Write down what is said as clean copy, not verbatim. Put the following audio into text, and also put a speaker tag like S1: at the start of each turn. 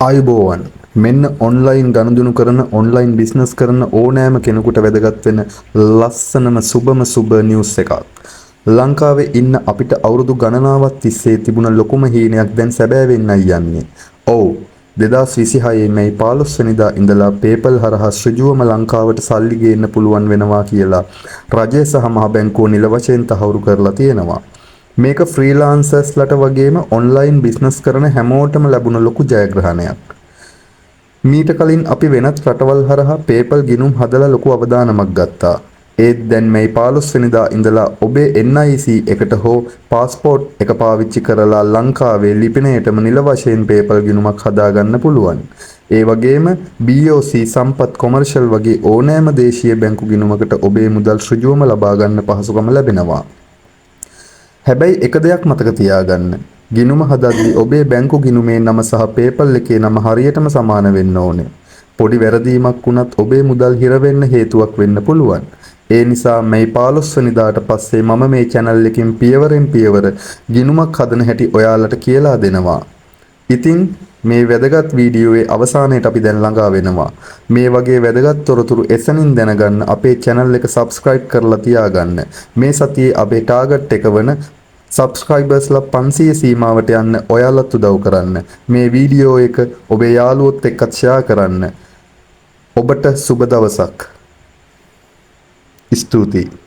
S1: ආයුබෝවන් මෙන්න ඔන්ලයින් ගනුදෙනු කරන ඔන්ලයින් බිස්නස් කරන ඕනෑම කෙනෙකුට වැදගත් වෙන ලස්සනම සුබ නිවුස් එකක්. ලංකාවේ ඉන්න අපිට අවුරුදු ගණනාවක් තිස්සේ තිබුණ ලොකුම හීනයක් දැන් සැබෑ වෙන්නයි යන්නේ. ඔව් 2026 මැයි 15 වෙනිදා ඉඳලා PayPal හරහා ඍජුවම ලංකාවට සල්ලි ගේන්න පුළුවන් වෙනවා කියලා රජය සහ මහ බැංකුව නිල වශයෙන් තහවුරු කරලා තියෙනවා. මේක ෆ්‍රීලාන්සර්ස්ලට වගේම ඔන්ලයින් බිස්නස් කරන හැමෝටම ලැබුණ ලොකු ජයග්‍රහණයක්. මීට කලින් අපි වෙනත් රටවල් හරහා PayPal ගිණුම් හදලා ලොකු අවදානමක් ගත්තා. ඒත් දැන් මේ 15 වෙනිදා ඉඳලා ඔබේ NIC එකට හෝ પાස්පෝර්ට් එක පාවිච්චි කරලා ලංකාවේ ලිපිණයටම නිල වශයෙන් PayPal ගිණුමක් හදාගන්න පුළුවන්. ඒ වගේම BOC සම්පත් කොමර්ෂල් වගේ ඕනෑම දේශීය බැංකු ගිණුමකට ඔබේ මුදල් ඍජුවම ලබා ගන්න පහසුකම ලැබෙනවා. හැබැයි එක දෙයක් මතක තියාගන්න. ගිණුම හදද්දී ඔබේ බැංකු ගිණුමේ නම සහ PayPal එකේ නම හරියටම සමාන වෙන්න ඕනේ. පොඩි වැරදීමක් වුණත් ඔබේ මුදල් හිර වෙන්න හේතුවක් වෙන්න පුළුවන්. ඒ නිසා මේ 15 වෙනිදාට පස්සේ මම මේ channel එකකින් පියවරෙන් පියවර ගිණුමක් හදන හැටි ඔයාලට කියලා දෙනවා. ඉතින් මේ වැදගත් වීඩියෝවේ අවසානයේට අපි දැන් ළඟා වෙනවා. මේ වගේ වැදගත් තොරතුරු එසනින් දැනගන්න අපේ channel එක subscribe කරලා තියාගන්න. මේ සතියේ අපේ target එක වන subscribersලා 500 සීමාවට යන්න ඔයාලත් උදව් කරන්න. මේ වීඩියෝ එක ඔබේ යාළුවොත් එක්කත් share කරන්න. ඔබට සුබ දවසක්. ස්තුතියි.